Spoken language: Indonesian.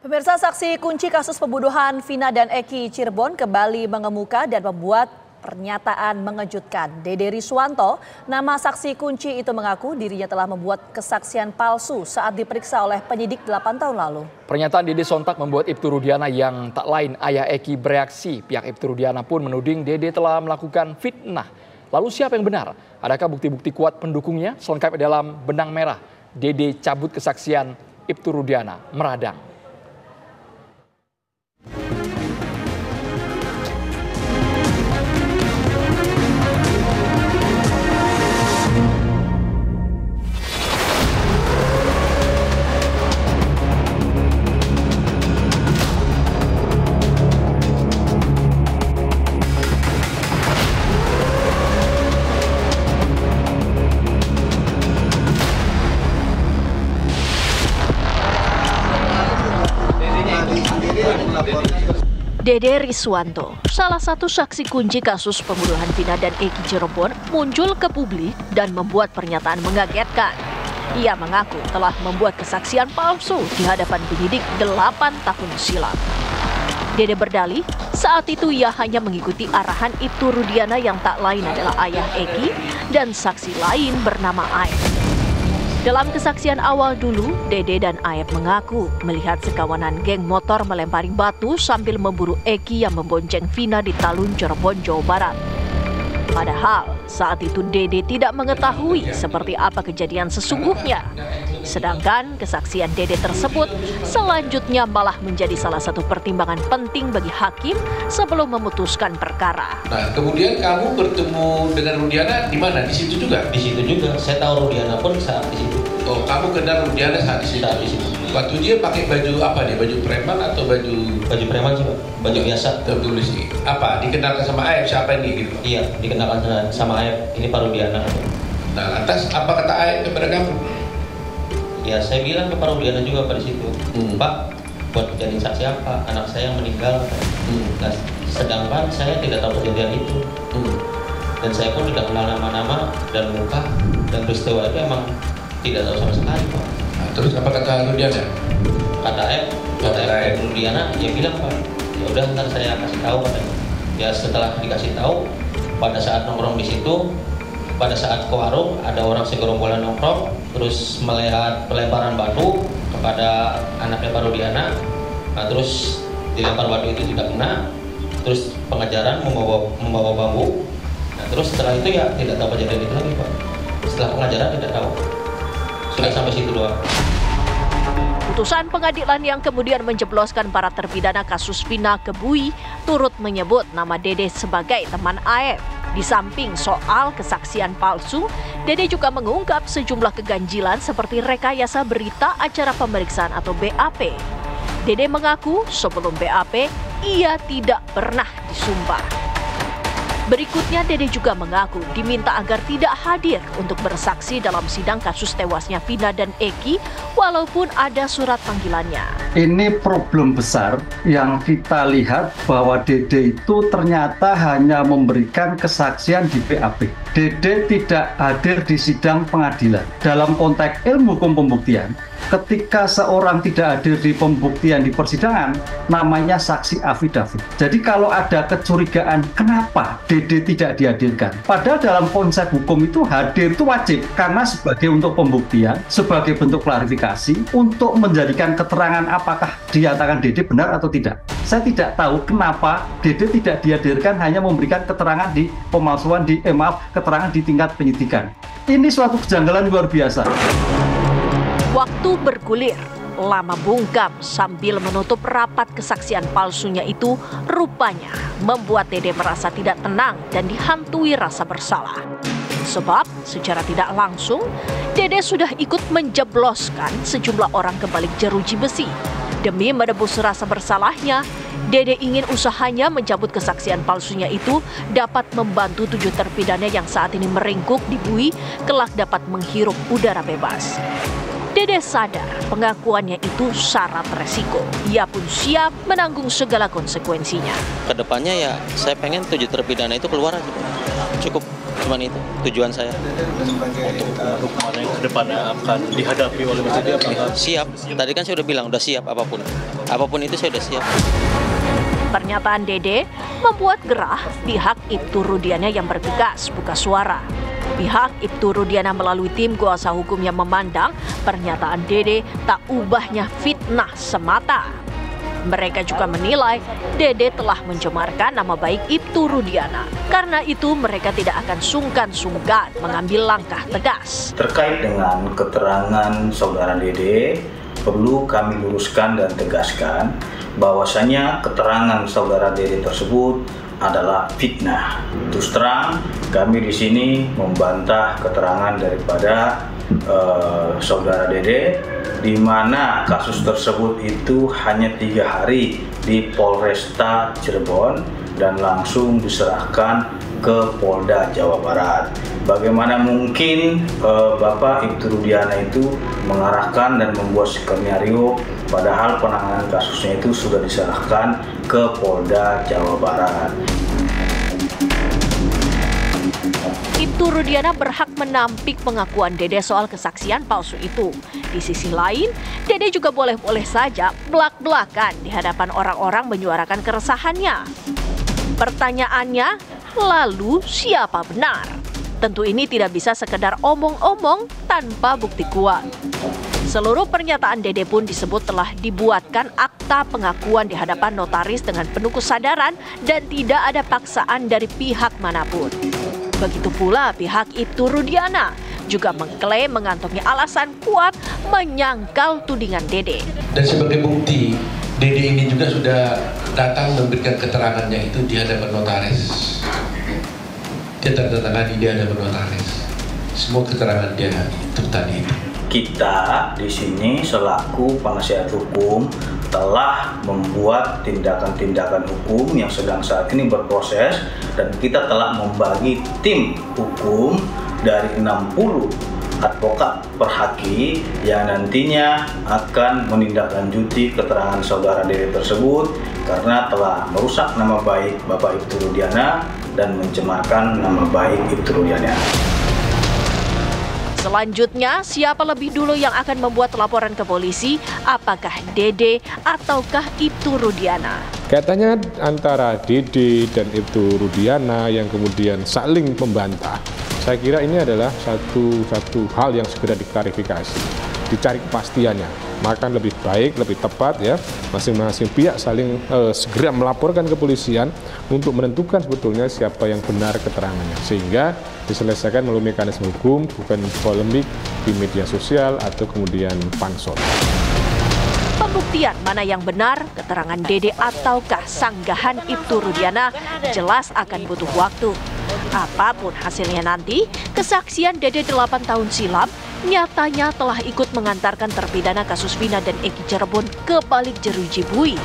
Pemirsa, saksi kunci kasus pembunuhan Vina dan Eki Cirebon kembali mengemuka dan membuat pernyataan mengejutkan. Dede Riswanto, nama saksi kunci itu mengaku dirinya telah membuat kesaksian palsu saat diperiksa oleh penyidik 8 tahun lalu. Pernyataan Dede sontak membuat Ibtu Rudiana yang tak lain ayah Eki bereaksi. Pihak Ibtu Rudiana pun menuding Dede telah melakukan fitnah. Lalu siapa yang benar? Adakah bukti-bukti kuat pendukungnya? Selengkapnya dalam Benang Merah. Dede cabut kesaksian Ibtu Rudiana meradang. Dede Riswanto, salah satu saksi kunci kasus pembunuhan Vina dan Eki Cirebon, muncul ke publik dan membuat pernyataan mengagetkan. Ia mengaku telah membuat kesaksian palsu di hadapan penyidik 8 tahun silam. Dede berdalih, saat itu ia hanya mengikuti arahan Ibtu Rudiana yang tak lain adalah ayah Eki dan saksi lain bernama Aep. Dalam kesaksian awal dulu, Dede dan Aep mengaku melihat sekawanan geng motor melempari batu sambil memburu Eki yang membonceng Vina di Talun, Cirebon, Jawa Barat. Padahal saat itu Dede tidak mengetahui seperti apa kejadian sesungguhnya. Sedangkan kesaksian Dede tersebut selanjutnya malah menjadi salah satu pertimbangan penting bagi hakim sebelum memutuskan perkara. Nah, kemudian kamu bertemu dengan Rudiana di mana? Di situ juga? Di situ juga. Saya tahu Rudiana pun saat di situ. Oh, kamu kenal Rudiana saat di situ? Saat di situ. Waktu dia pakai baju apa nih? Baju preman atau baju? Baju preman sih, Pak. Baju biasa. Tertulis ini. Apa? Dikenalkan sama Aep siapa ini gitu? Iya, dikenalkan sama Aep. Ini Pak Rudiana. Nah, lantas apa kata Aep kepada kamu? Ya, saya bilang ke Pak Rudiana juga pada situ. Pak, buat jadi saksi apa? Anak saya yang meninggal. Nah, sedangkan saya tidak tahu kejadian itu. Dan saya pun tidak kenal nama-nama dan muka dan peristiwa itu emang tidak tahu sama sekali, Pak. Nah, terus apa kata Rudiana? Kata Aep, Rudiana, dia bilang, Pak, ya udah ntar saya kasih tahu. Ya setelah dikasih tahu, pada saat nongkrong di situ, pada saat ke warung ada orang segerombolan nongkrong, terus melihat pelemparan batu kepada anaknya Pak Rudiana. Nah, terus dilempar batu itu tidak kena, terus pengejaran membawa bambu. Nah, terus setelah itu ya tidak tahu kejadian itu lagi, Pak. Setelah pengejaran tidak tahu. Sudah sampai situ doang. Putusan pengadilan yang kemudian menjebloskan para terpidana kasus Vina ke bui turut menyebut nama Dede sebagai teman Aep. Di samping soal kesaksian palsu, Dede juga mengungkap sejumlah keganjilan seperti rekayasa berita acara pemeriksaan atau BAP. Dede mengaku sebelum BAP, ia tidak pernah disumpah. Berikutnya, Dede juga mengaku diminta agar tidak hadir untuk bersaksi dalam sidang kasus tewasnya Vina dan Eki, walaupun ada surat panggilannya. Ini problem besar yang kita lihat bahwa Dede itu ternyata hanya memberikan kesaksian di BAP. Dede tidak hadir di sidang pengadilan. Dalam konteks ilmu hukum pembuktian, ketika seorang tidak hadir di pembuktian di persidangan, namanya saksi afidavit. Jadi kalau ada kecurigaan, kenapa Dede tidak dihadirkan? Padahal dalam konsep hukum itu hadir itu wajib, karena sebagai untuk pembuktian, sebagai bentuk klarifikasi, untuk menjadikan keterangan apakah dinyatakan Dede benar atau tidak. Saya tidak tahu kenapa Dede tidak dihadirkan, hanya memberikan keterangan di pemalsuan keterangan di tingkat penyidikan. Ini suatu kejanggalan luar biasa. Waktu bergulir, lama bungkam sambil menutup rapat kesaksian palsunya itu rupanya membuat Dede merasa tidak tenang dan dihantui rasa bersalah. Sebab secara tidak langsung, Dede sudah ikut menjebloskan sejumlah orang ke balik jeruji besi. Demi menebus rasa bersalahnya, Dede ingin usahanya mencabut kesaksian palsunya itu dapat membantu 7 terpidana yang saat ini meringkuk di bui kelak dapat menghirup udara bebas. Dede sadar pengakuannya itu syarat resiko. Ia pun siap menanggung segala konsekuensinya. Kedepannya ya saya pengen 7 terpidana itu keluar aja. Cukup Cuman itu tujuan saya. Untuk hukuman yang kedepannya akan dihadapi oleh Mas Dede apakah? Siap. Tadi kan saya udah bilang udah siap apapun. Apapun itu saya udah siap. Pernyataan Dede membuat gerah pihak Ibtu Rudiana yang bergegas buka suara. Pihak Ibtu Rudiana melalui tim kuasa hukumnya memandang pernyataan Dede tak ubahnya fitnah semata. Mereka juga menilai Dede telah mencemarkan nama baik Ibtu Rudiana. Karena itu mereka tidak akan sungkan-sungkan mengambil langkah tegas. Terkait dengan keterangan saudara Dede, perlu kami luruskan dan tegaskan bahwasanya keterangan saudara Dede tersebut adalah fitnah. Terus terang, kami di sini membantah keterangan daripada saudara Dede, di mana kasus tersebut itu hanya 3 hari di Polresta Cirebon dan langsung diserahkan ke Polda Jawa Barat. Bagaimana mungkin Bapak Ibtu Rudiana itu mengarahkan dan membuat skenario padahal penanganan kasusnya itu sudah diserahkan ke Polda Jawa Barat. Ibtu Rudiana berhak menampik pengakuan Dede soal kesaksian palsu itu. Di sisi lain, Dede juga boleh-boleh saja belak-belakan di hadapan orang-orang menyuarakan keresahannya. Pertanyaannya, lalu siapa benar? Tentu ini tidak bisa sekedar omong-omong tanpa bukti kuat. Seluruh pernyataan Dede pun disebut telah dibuatkan akta pengakuan di hadapan notaris dengan penuh kesadaran dan tidak ada paksaan dari pihak manapun. Begitu pula pihak Ibtu Rudiana juga mengklaim mengantongi alasan kuat menyangkal tudingan Dede. Dan sebagai bukti, Dede ini juga sudah datang memberikan keterangannya itu di hadapan notaris. Dia tertangani di hadapan notaris. Semua keterangan dia itu tadi. Kita di sini selaku penasihat hukum telah membuat tindakan-tindakan hukum yang sedang saat ini berproses dan kita telah membagi tim hukum dari 60 advokat perhaki yang nantinya akan menindaklanjuti keterangan saudara Dede tersebut karena telah merusak nama baik Bapak Ibtu Rudiana dan mencemarkan nama baik Ibtu Rudiana. Selanjutnya, siapa lebih dulu yang akan membuat laporan ke polisi? Apakah Dede ataukah Ibtu Rudiana? Kaitannya antara Dede dan Ibtu Rudiana yang kemudian saling membantah. Saya kira ini adalah satu hal yang segera diklarifikasi, dicari kepastiannya. Maka lebih baik, lebih tepat ya, masing-masing pihak saling segera melaporkan ke kepolisian untuk menentukan sebetulnya siapa yang benar keterangannya. Sehingga diselesaikan melalui mekanisme hukum, bukan polemik di media sosial atau kemudian pansos. Pembuktian mana yang benar, keterangan Dede ataukah sanggahan Ibtu Rudiana jelas akan butuh waktu. Apapun hasilnya nanti, kesaksian Dede 8 tahun silam nyatanya telah ikut mengantarkan terpidana kasus Vina dan Eki Cirebon ke balik jeruji bui.